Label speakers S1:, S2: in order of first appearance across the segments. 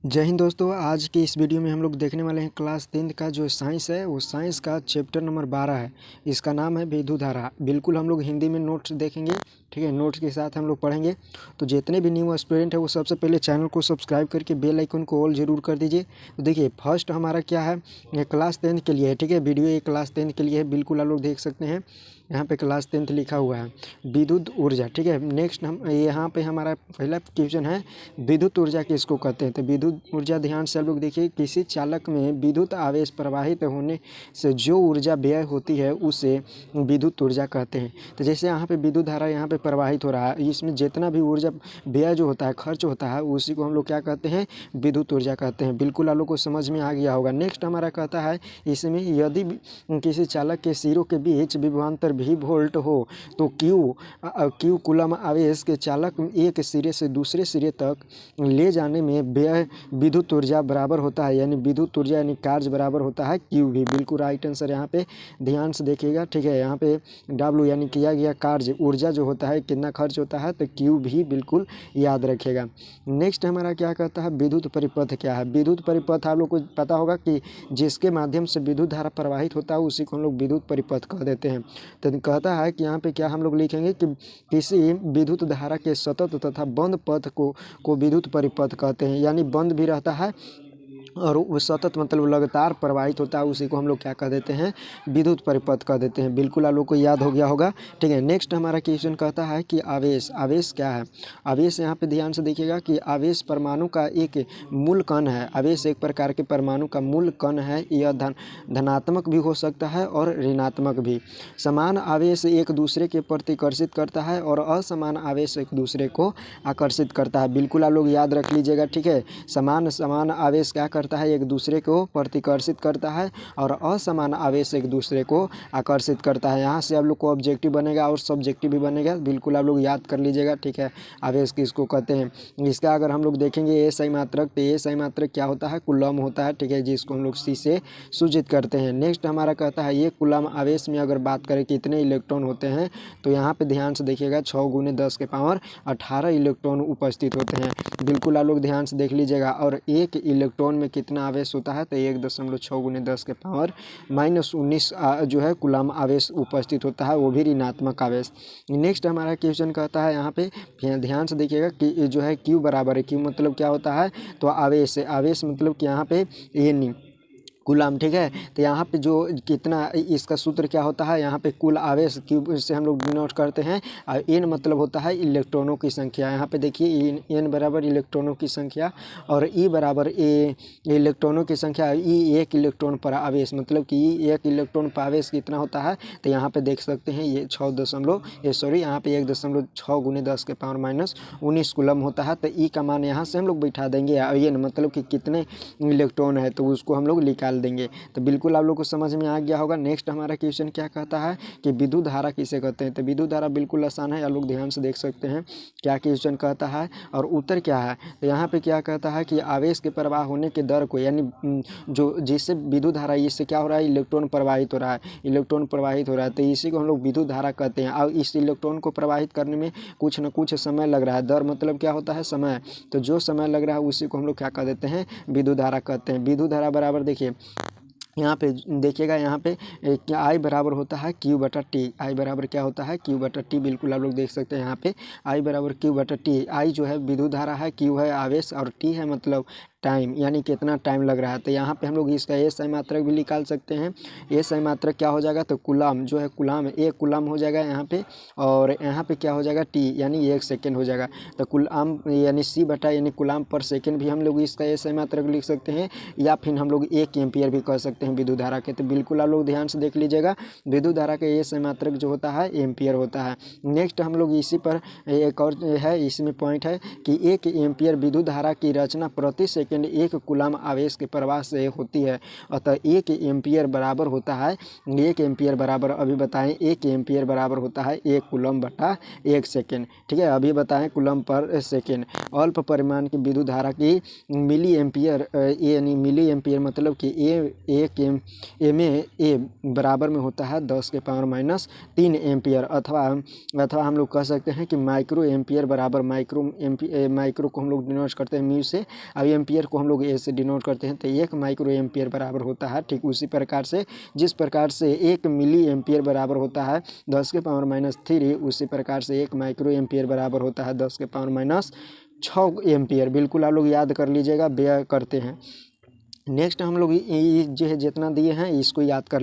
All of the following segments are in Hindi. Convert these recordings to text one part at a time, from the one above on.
S1: जय हिंद दोस्तों। आज की इस वीडियो में हम लोग देखने वाले हैं क्लास 10 का जो साइंस है वो साइंस का चैप्टर नंबर 12 है। इसका नाम है विद्युत धारा। बिल्कुल हम लोग हिंदी में नोट्स देखेंगे, ठीक है। नोट्स के साथ हम लोग पढ़ेंगे। तो जितने भी न्यू स्टूडेंट है वो सबसे पहले चैनल को सब्सक्राइब करके बेल आइकन को ऑल ज़रूर कर दीजिए। तो देखिए फर्स्ट हमारा क्या है, ये क्लास 10 के लिए है, ठीक है। वीडियो ये क्लास 10 के लिए है, बिल्कुल आप लोग देख सकते हैं। यहाँ पे क्लास 10 लिखा हुआ है विद्युत ऊर्जा, ठीक है। नेक्स्ट हम यहाँ पे हमारा पहला क्वेश्चन है विद्युत ऊर्जा किसको कहते हैं। तो विद्युत ऊर्जा ध्यान से आप लोग देखिए, किसी चालक में विद्युत आवेश प्रवाहित होने से जो ऊर्जा व्यय होती है उसे विद्युत ऊर्जा कहते हैं। तो जैसे यहाँ पे विद्युत धारा यहाँ पे प्रवाहित हो रहा है, इसमें जितना भी ऊर्जा व्यय जो होता है, खर्च होता है, उसी को हम लोग क्या कहते हैं, विद्युत ऊर्जा कहते हैं। बिल्कुल आप लोग को समझ में आ गया होगा। नेक्स्ट हमारा कहता है इसमें यदि किसी चालक के सिरों के बीच विभवांतर भी वोल्ट हो तो क्यू कूलम आवेश के चालक एक सिरे से दूसरे सिरे तक ले जाने में व्यय विद्युत ऊर्जा बराबर होता है, यानी विद्युत ऊर्जा यानी कार्य बराबर होता है क्यू भी। बिल्कुल राइट आंसर यहाँ पे ध्यान से देखिएगा, ठीक है। यहाँ पे डब्ल्यू यानी किया गया कार्य ऊर्जा जो होता है कितना खर्च होता है, तो क्यू भी बिल्कुल याद रखिएगा। नेक्स्ट हमारा क्या कहता है विद्युत परिपथ क्या है। विद्युत परिपथ आप लोग को पता होगा कि जिसके माध्यम से विद्युत धारा प्रवाहित होता है उसी को हम लोग विद्युत परिपथ कह देते हैं। तो कहता है कि यहाँ पे क्या हम लोग लिखेंगे कि किसी विद्युत धारा के सतत तथा बंद पथ को विद्युत परिपथ कहते हैं, यानी बंद भी रहता है और वो सतत मतलब लगातार प्रवाहित होता है, उसी को हम लोग क्या कह देते हैं, विद्युत परिपथ कह देते हैं। बिल्कुल आप लोग को याद हो गया होगा, ठीक है। नेक्स्ट हमारा क्वेश्चन कहता है कि आवेश आवेश क्या है। आवेश यहाँ पे ध्यान से देखिएगा कि आवेश परमाणु का एक मूल कण है। आवेश एक प्रकार के परमाणु का मूल कण है। यह धनात्मक भी हो सकता है और ऋणात्मक भी। समान आवेश एक दूसरे के प्रति आकर्षित करता है और असमान आवेश एक दूसरे को आकर्षित करता है। बिल्कुल आप लोग याद रख लीजिएगा, ठीक है। समान आवेश क्या करता है, एक दूसरे को प्रतिकर्षित करता है और असमान आवेश एक दूसरे को आकर्षित करता है। यहाँ से आप लोग को ऑब्जेक्टिव बनेगा और सब्जेक्टिव भी बनेगा। बिल्कुल आप लोग याद कर लीजिएगा, ठीक है। आवेश किसको कहते हैं। इसका अगर हम लोग देखेंगे ए सही मात्रक, तो ए सही मात्रक क्या होता है, कूलम होता है, ठीक है, जिसको हम लोग सी से सूचित करते हैं। नेक्स्ट हमारा कहता है ये कूलम आवेश में अगर बात करें कितने इलेक्ट्रॉन होते हैं, तो यहाँ पे ध्यान से देखिएगा 6 × 10 के पावर 18 इलेक्ट्रॉन उपस्थित होते हैं। बिल्कुल आप लोग ध्यान से देख लीजिएगा। और एक इलेक्ट्रॉन में कितना आवेश होता है, तो 1.6 × 10 के पावर -19 जो है कूलम आवेश उपस्थित होता है, वो भी ऋणात्मक आवेश। नेक्स्ट हमारा क्वेश्चन कहता है यहाँ पे ध्यान से देखिएगा कि जो है क्यू बराबर है, क्यू मतलब क्या होता है, तो आवेश है। आवेश मतलब कि यहाँ पे एन कूलम, ठीक है। तो यहाँ पे जो कितना इसका सूत्र क्या होता है, यहाँ पे कुल आवेश क्यू से हम लोग डिनोट करते हैं और एन मतलब होता है इलेक्ट्रॉनों की संख्या। यहाँ पे देखिए एन बराबर इलेक्ट्रॉनों की संख्या और ई बराबर ए इलेक्ट्रॉनों की संख्या। ई एक इलेक्ट्रॉन पर आवेश मतलब कि ई एक इलेक्ट्रॉन पर आवेश कितना होता है, तो यहाँ पे देख सकते हैं ये 6 यहाँ पे 1.6 × 10 के पावर -19 कूलम होता है। तो ई का मान यहाँ से हम लोग बैठा देंगे, एन मतलब कि कितने इलेक्ट्रॉन है, तो उसको हम लोग निकाल देंगे। तो बिल्कुल आप लोग को समझ में आ गया होगा। नेक्स्ट हमारा क्वेश्चन क्या कहता है कि विद्युत धारा किसे कहते हैं। तो विद्युत धारा बिल्कुल आसान है, आप लोग ध्यान से देख सकते हैं क्या क्वेश्चन कहता है और उत्तर क्या है। तो यहाँ पे क्या कहता है कि आवेश के प्रवाह होने के दर को, यानी जो जिससे विद्युत धारा, इससे क्या हो रहा है, इलेक्ट्रॉन प्रवाहित हो रहा है, इलेक्ट्रॉन प्रवाहित हो रहा है, तो इसी को हम लोग विद्युत धारा कहते हैं। और इस इलेक्ट्रॉन को प्रवाहित करने में कुछ न कुछ समय लग रहा है। दर मतलब क्या होता है, समय। तो जो समय लग रहा है उसी को हम लोग क्या कह देते हैं, विद्युत धारा कहते हैं। विद्युत धारा बराबर देखिए यहाँ पे देखिएगा, यहाँ पे आई बराबर होता है क्यू बटा टी। आई बराबर क्या होता है, क्यू बटा टी। बिल्कुल आप लोग देख सकते हैं यहाँ पे आई बराबर क्यू बटा टी। आई जो है विद्युत धारा है, क्यू है आवेश और टी है मतलब टाइम, यानी कितना टाइम लग रहा है। तो यहाँ पे हम लोग इसका ए सही मात्रक भी निकाल सकते हैं। ए सही मात्रक क्या हो जाएगा, तो कूलम जो है कूलम, एक कूलम हो जाएगा यहाँ पे, और यहाँ पे क्या हो जाएगा, टी यानी 1 सेकेंड हो जाएगा। तो कूलम यानी सी बटा यानी कूलम पर सेकेंड भी हम लोग इसका ए सही मात्रक लिख सकते हैं, या फिर हम लोग 1 एम्पियर भी कह सकते हैं विद्युत धारा के। तो बिल्कुल आप लोग ध्यान से देख लीजिएगा, विद्युत धारा का ए सही मात्रक जो होता है एम्पियर होता है। नेक्स्ट हम लोग इसी पर एक और है, इसमें पॉइंट है कि 1 एम्पियर विद्युत धारा की रचना प्रति सेकंड 1 कूलम आवेश के प्रवाह से होती है। अतः 1 एम्पियर बराबर होता है, 1 एम्पियर बराबर अभी बताएं, 1 एम्पियर बराबर होता है 1 कूलम बटा 1 सेकेंड, ठीक है। अभी बताएं कूलम पर सेकेंड। अल्प परिमाण की विद्युत धारा की मिली एम्पियर यानी मिली एम्पियर मतलब कि 1 कि MA बराबर में होता है 10⁻³ एम्पियर, अथवा हम लोग कह सकते हैं कि माइक्रो एम्पियर बराबर माइक्रो को हम लोग डिनोट करते हैं म्यू से, अब एम्पियर को हम लोग ए से डिनोट करते हैं, तो 1 माइक्रो एम्पियर बराबर होता है। ठीक उसी प्रकार से जिस प्रकार से 1 मिली एम्पियर बराबर होता है 10⁻³ उसी प्रकार से 1 माइक्रो एम्पियर बराबर होता है 10⁻6 एम्पियर। बिल्कुल आप लोग याद कर लीजिएगा, व्यय करते हैं। नेक्स्ट हम लोग जो है जितना दिए हैं इसको याद कर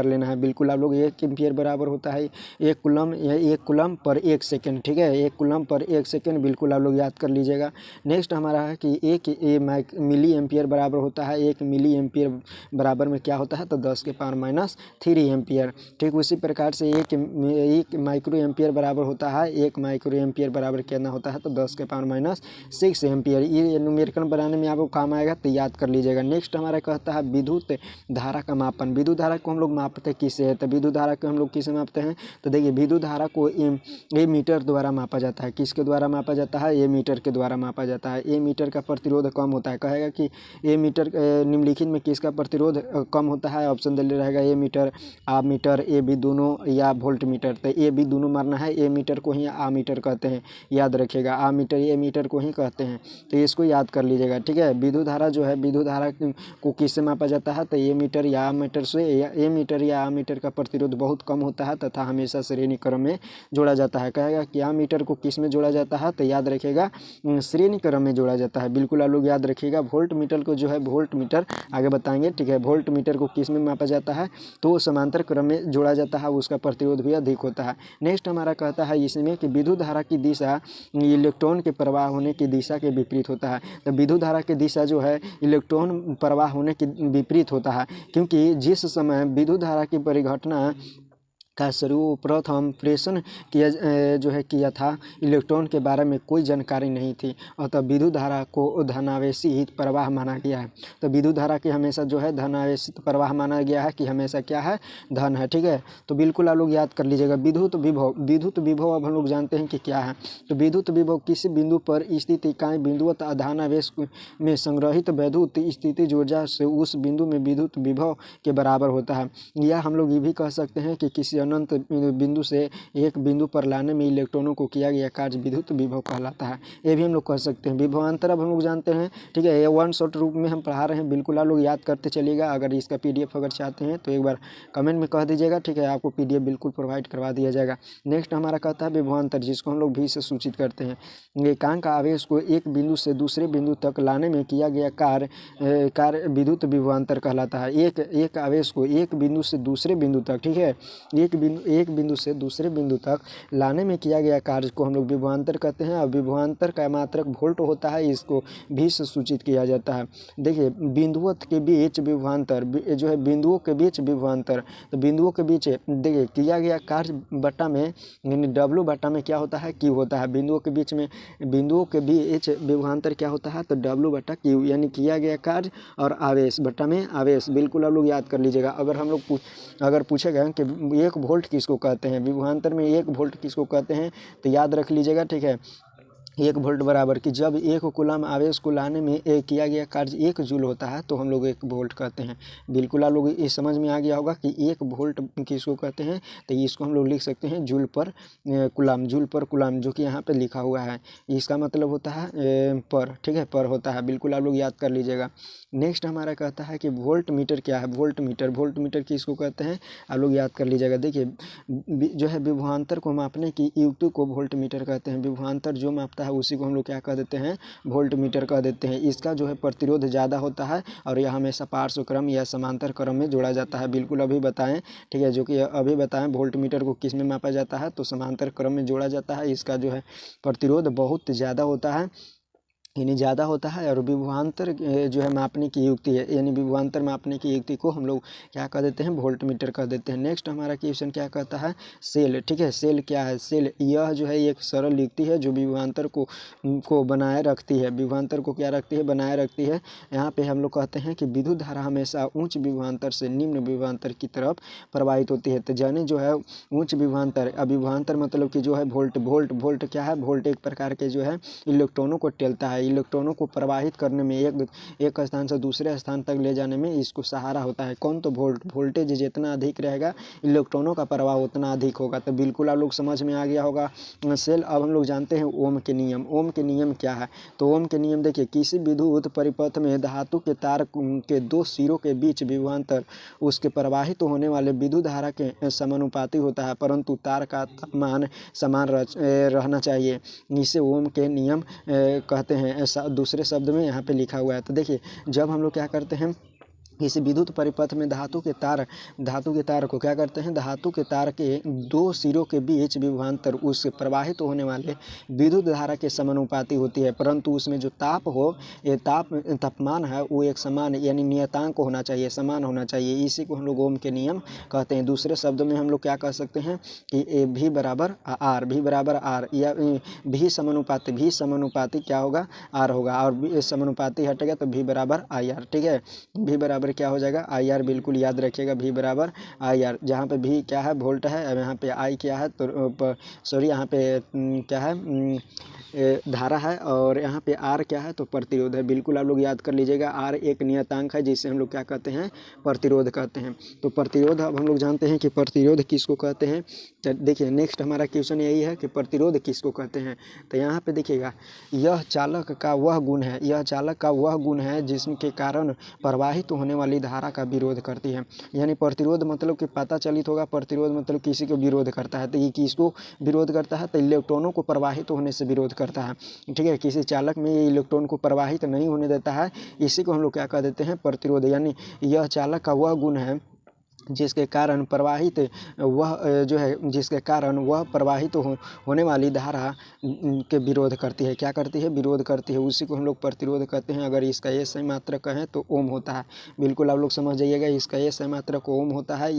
S1: लेना है। बिल्कुल आप लोग 1 एम्पियर बराबर होता है 1 कूलम या 1 कूलम पर 1 सेकेंड। ठीक है, 1 कूलम पर 1 सेकेंड, बिल्कुल आप लोग याद कर लीजिएगा। नेक्स्ट हमारा है कि 1 मिली एम्पियर बराबर होता है 1 मिली एम्पियर बराबर में क्या होता है तो 10⁻³ एम्पियर। ठीक उसी प्रकार से 1 माइक्रो एम्पियर बराबर होता है 1 माइक्रो एम्पियर बराबर कितना होता है तो 10⁻6 एम्पियर। ये न्यूमेरिकल बनाने में आपको काम आएगा, तो याद कर लीजिएगा। नेक्स्ट हमारा कहता है विद्युत धारा का मापन। विद्युत धारा को हम लोग मापते हैं किससे है, तो विद्युत धारा को हम लोग किससे मापते हैं, तो देखिए विद्युत धारा को ए मीटर द्वारा मापा जाता है। किसके द्वारा मापा जाता है, ए मीटर के द्वारा मापा जाता है। ए मीटर का प्रतिरोध कम होता है, कहेगा कि ए मीटर निम्नलिखित में किसका प्रतिरोध कम होता है, ऑप्शन दे रहेगा ए मीटर, आ मीटर, ए बी दोनों या वोल्ट मीटर। तो ए बी दोनों मारना है, ए मीटर को ही आ मीटर कहते हैं, याद रखिएगा। आ मीटर ए मीटर को ही कहते हैं, तो इसको याद कर लीजिएगा। ठीक है, विद्युत धारा जो है विद्युत धारा को किससे मापा जाता है, तो ए मीटर या मीटर से, या ए मीटर या आ मीटर का प्रतिरोध बहुत कम होता है तथा हमेशा श्रेणी क्रम में जोड़ा जाता है। कहेगा कि आ मीटर को किस में जोड़ा जाता है, तो याद रखिएगा श्रेणी क्रम में जोड़ा जाता है। बिल्कुल आप लोग याद रखिएगा। वोल्ट मीटर को जो है वोल्ट मीटर आगे बताएंगे। ठीक है, वोल्ट मीटर को किस में मापा जाता है, तो समांतर क्रम में जोड़ा जाता है, उसका प्रतिरोध भी अधिक होता है। नेक्स्ट हमारा कहता है इसमें कि विद्युत धारा की दिशा इलेक्ट्रॉन के प्रवाह होने की दिशा के विपरीत होता है। तो विद्युत धारा की दिशा जो है इलेक्ट्रॉन प्रवाह होने के विपरीत होता है, क्योंकि जिस समय विद्युत धारा की परिघटना का सर्वप्रथम प्रेषण किया था इलेक्ट्रॉन के बारे में कोई जानकारी नहीं थी, अतः विद्युत धारा को धनावेशित प्रवाह माना गया है। तो विद्युत धारा की हमेशा जो है धनावेशित प्रवाह माना गया है कि हमेशा क्या है, धन है। ठीक है, तो बिल्कुल आप लोग याद कर लीजिएगा। विद्युत विभव अब हम लोग जानते हैं कि क्या है, तो विद्युत विभव किसी बिंदु पर स्थित इकाई बिंदुवत धनावेश में संग्रहित विद्युत स्थितिज ऊर्जा से उस बिंदु में विद्युत विभव के बराबर होता है। या हम लोग ये भी कह सकते हैं कि किसी अनंत बिंदु से एक बिंदु पर लाने में इलेक्ट्रॉनों को किया गया कार्य विद्युत विभव कहलाता है। ये भी हम लोग कह सकते हैं। विभवांतर अब हम लोग जानते हैं। ठीक है, ये वन शॉट रूप में हम पढ़ा रहे हैं, बिल्कुल आप लोग याद करते चलिएगा। अगर इसका PDF अगर चाहते हैं तो एक बार कमेंट में कह दीजिएगा। ठीक है, आपको PDF बिल्कुल प्रोवाइड करवा दिया जाएगा। नेक्स्ट हमारा कहता है विभवांतर, जिसको हम लोग भी से सूचित करते हैं। एकांक आवेश को एक बिंदु से दूसरे बिंदु तक लाने में किया गया कार्य विद्युत विभवांतर कहलाता है। एक आवेश को एक बिंदु से दूसरे बिंदु तक, ठीक है, एक बिंदु से दूसरे बिंदु तक लाने में किया गया कार्य को हम लोग विभवांतर कहते हैं। और विभवांतर का मात्रक वोल्ट होता है, इसको भी से सूचित किया जाता है। देखिए बिंदुओं के बीच विभवांतर जो है, बिंदुओं के बीच विभवांतर, तो बिंदुओं के बीच देखिए किया गया कार्य बटा में यानी W बटा में क्या होता है, Q होता है। बिंदुओं के बीच विभवांतर क्या होता है, तो W बटा Q, यानी किया गया कार्य और आवेश बटा में आवेश। बिल्कुल आप लोग याद कर लीजिएगा। अगर हम लोग अगर पूछेगा कि 1 वोल्ट किसको कहते हैं, विभवांतर में 1 वोल्ट किसको कहते हैं, तो याद रख लीजिएगा। ठीक है, 1 वोल्ट बराबर कि जब 1 कूलम आवेश को लाने में किया गया कार्य 1 जूल होता है तो हम लोग 1 वोल्ट कहते हैं। बिल्कुल आप लोग ये समझ में आ गया होगा कि 1 वोल्ट किसको कहते हैं, तो इसको हम लोग लिख सकते हैं जूल पर कूलम, जो कि यहाँ पे लिखा हुआ है। इसका मतलब होता है पर। ठीक है, पर होता है। बिल्कुल आप लोग याद कर लीजिएगा। नेक्स्ट हमारा कहता है कि वोल्ट मीटर क्या है, वोल्ट मीटर किसको कहते हैं, आप लोग याद कर लीजिएगा। देखिए जो है विभवांतर को मापने की युक्ति को वोल्ट मीटर कहते हैं। विभवांतर जो मापता है उसी को हम लोग क्या कह देते हैं, वोल्ट मीटर कह देते हैं। इसका जो है प्रतिरोध ज़्यादा होता है और यह हमेशा पार्श्व क्रम या समांतर क्रम में जोड़ा जाता है। बिल्कुल अभी बताएं। ठीक है, जो कि अभी बताएं वोल्ट मीटर को किस में मापा जाता है, तो समांतर क्रम में जोड़ा जाता है। इसका जो है प्रतिरोध बहुत ज़्यादा होता है, यानी ज़्यादा होता है। और विभवांतर जो है मापने की युक्ति है, यानी विभवांतर मापने की युक्ति को हम लोग क्या कह देते हैं, वोल्ट मीटर कह देते हैं। नेक्स्ट हमारा क्वेश्चन क्या कहता है, सेल। ठीक है, सेल क्या है, सेल यह जो है एक सरल युक्ति है जो विभवांतर को बनाए रखती है। विभवांतर को क्या रखती है, बनाए रखती है। यहाँ पे हम लोग कहते हैं कि विद्युत धारा हमेशा उच्च विभवांतर से निम्न विभवांतर की तरफ प्रवाहित होती है। तो यानी जो है उच्च विभवांतर, विभवांतर मतलब कि जो है वोल्ट क्या है, वोल्ट एक प्रकार के जो है इलेक्ट्रॉनों को टेलता है। है। इलेक्ट्रॉनों को प्रवाहित करने में, एक स्थान से दूसरे स्थान तक ले जाने में इसको सहारा होता है। कौन? तो वोल्टेज जितना अधिक रहेगा इलेक्ट्रॉनों का प्रवाह उतना अधिक होगा। तो बिल्कुल आप लोग समझ में आ गया होगा सेल। अब हम लोग जानते हैं ओम के नियम। ओम के नियम क्या है? तो ओम के नियम देखिए, किसी विद्युत परिपथ में धातु के तार के दो सिरों के बीच विभवांतर उसके प्रवाहित होने वाले विद्युत धारा के समानुपाती होता है, परंतु तार का तापमान समान रहना चाहिए। इसे ओम के नियम कहते हैं। ऐसा दूसरे शब्द में यहाँ पे लिखा हुआ है। तो देखिए, जब हम लोग क्या करते हैं, इस विद्युत परिपथ में धातु के तार को क्या करते हैं, धातु के तार के दो सिरों के बीच विभवांतर उससे प्रवाहित होने वाले विद्युत धारा के समानुपाती होती है, परंतु उसमें जो ताप हो, ये तापमान है वो एक समान यानी नियतांक होना चाहिए, समान होना चाहिए। इसी को हम लोग ओम के नियम कहते हैं। दूसरे शब्दों में हम लोग क्या कह सकते हैं कि भी बराबर आर या भी समानुपाती क्या होगा, आर होगा, और समानुपाती हटेगा तो भी बराबर आई आर। ठीक है, भी बराबर क्या हो जाएगा, आई आर। बिल्कुल याद रखिएगा, भी बराबर आई आर। जहाँ पे भी क्या है, वोल्ट है, अब यहाँ पे आई क्या है, तो सॉरी यहाँ पे क्या है, धारा है, और यहाँ पे आर क्या है, तो प्रतिरोध है। बिल्कुल आप लोग याद कर लीजिएगा, आर एक नियतांक है जिसे हम लोग क्या कहते हैं, प्रतिरोध कहते हैं। तो प्रतिरोध अब हम लोग जानते हैं कि प्रतिरोध किसको कहते हैं। देखिए, नेक्स्ट हमारा क्वेश्चन यही है कि प्रतिरोध किसको कहते हैं। तो यहाँ पे देखिएगा, यह चालक का वह गुण है जिसके कारण प्रवाहित होने वाली धारा का विरोध करती है। यानी प्रतिरोध मतलब कि पता चलित होगा, प्रतिरोध मतलब किसी को विरोध करता है। तो ये किसको विरोध करता है, तो इलेक्ट्रॉनों को प्रवाहित होने से विरोध करता है। ठीक है, किसी चालक में ये इलेक्ट्रॉन को प्रवाहित नहीं होने देता है, इसी को हम लोग क्या कह देते हैं, प्रतिरोध। यानी यह चालक का वह गुण है जिसके कारण प्रवाहित होने वाली धारा के विरोध करती है। क्या करती है, विरोध करती है। उसी को हम लोग प्रतिरोध कहते हैं। अगर इसका एस मात्रक कहें तो ओम होता है। बिल्कुल आप लोग समझ जाइएगा, इसका एस मात्रक ओम होता है।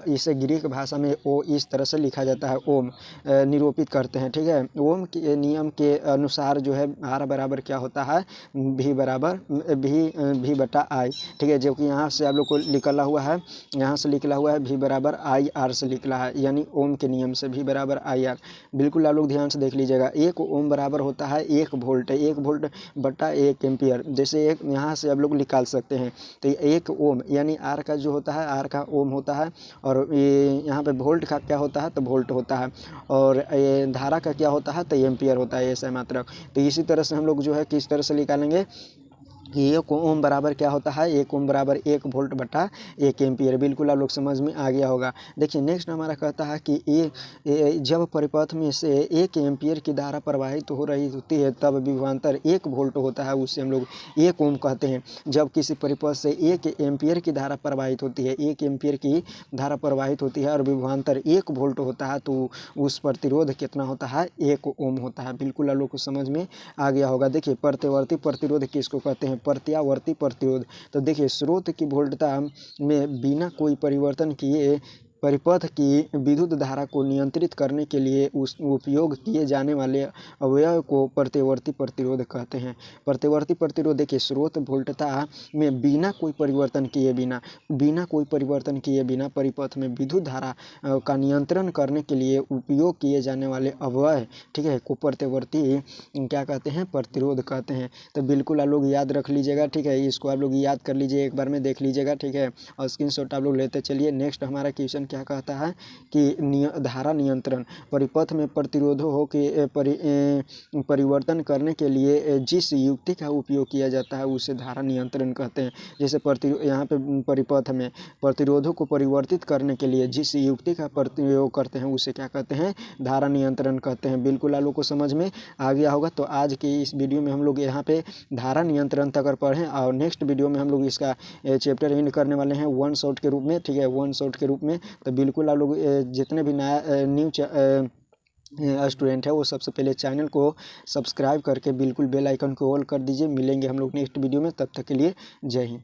S1: इसे ग्रीक भाषा में ओ इस तरह से लिखा जाता है, ओम निरूपित करते हैं। ठीक है, ओम के नियम के अनुसार जो है आर बराबर क्या होता है, भी बराबर भी बटा आई। ठीक है, जो कि यहाँ से आप लोग को निकला हुआ है, यहाँ से निकला हुआ है भी बराबर आई आर से निकला है, यानी ओम के नियम से भी बराबर आई आर। बिल्कुल आप लोग ध्यान से देख लीजिएगा, एक ओम बराबर होता है 1 वोल्ट बटा 1 एम्पियर। जैसे एक यहाँ से आप लोग निकाल सकते हैं, तो 1 ओम यानी आर का जो होता है, आर का ओम होता है, और ये यहाँ पे वोल्ट का क्या होता है, तो वोल्ट होता है, और ये धारा का क्या होता है, तो एम्पियर होता है, ऐसा मात्रक। तो इसी तरह से हम लोग जो है किस तरह से निकालेंगे कि 1 ओम बराबर क्या होता है, 1 ओम बराबर 1 वोल्ट बटा 1 एम्पियर। बिल्कुल आप लोग समझ में आ गया होगा। देखिए, नेक्स्ट हमारा कहता है कि जब परिपथ में से 1 एम्पियर की धारा प्रवाहित हो रही होती है तब विभवांतर 1 वोल्ट होता है, उससे हम लोग 1 ओम कहते हैं। जब किसी परिपथ से 1 एम्पियर की धारा प्रवाहित होती है, 1 एम्पियर की धारा प्रवाहित होती है और विभवांतर 1 वोल्ट होता है, तो उस प्रतिरोध कितना होता है, 1 ओम होता है। बिल्कुल आप लोग को समझ में आ गया होगा। देखिए, प्रत्यवर्ती प्रतिरोध किसको कहते हैं, प्रत्यावर्ती प्रतिरोध। तो देखिए, स्रोत की वोल्टता में बिना कोई परिवर्तन किए परिपथ की विद्युत धारा को नियंत्रित करने के लिए उपयोग किए जाने वाले अवयव को प्रत्यवर्ती प्रतिरोध कहते हैं। प्रत्यवर्ती प्रतिरोध देखिए, स्रोत वोल्टता में बिना कोई परिवर्तन किए बिना परिपथ में विद्युत धारा का नियंत्रण करने के लिए उपयोग किए जाने वाले अवयव, ठीक है, को प्रत्यवर्ती क्या कहते हैं, प्रतिरोध कहते हैं। तो बिल्कुल आप लोग याद रख लीजिएगा। ठीक है, इसको आप लोग याद कर लीजिए, एक बार में देख लीजिएगा। ठीक है, और स्क्रीनशॉट आप लोग लेते चलिए। नेक्स्ट हमारा क्वेश्चन क्या कहता है कि धारा नियंत्रण परिपथ में प्रतिरोधों के परिवर्तन करने के लिए जिस युक्ति का उपयोग किया जाता है उसे धारा नियंत्रण कहते हैं। जैसे यहाँ पे परिपथ में प्रतिरोधों को परिवर्तित करने के लिए जिस युक्ति का प्रयोग करते हैं उसे क्या कहते हैं, धारा नियंत्रण कहते हैं। बिल्कुल आप लोग को समझ में आ गया होगा। तो आज की इस वीडियो में हम लोग यहाँ पे धारा नियंत्रण तक पढ़ें, और नेक्स्ट वीडियो में हम लोग इसका चैप्टर एंड करने वाले हैं 1 शॉट के रूप में। ठीक है, 1 शॉट के रूप में। तो बिल्कुल आप लोग जितने भी न्यू स्टूडेंट है वो सबसे पहले चैनल को सब्सक्राइब करके बिल्कुल बेल आइकन को ऑल कर दीजिए। मिलेंगे हम लोग नेक्स्ट वीडियो में, तब तक के लिए जय हिंद।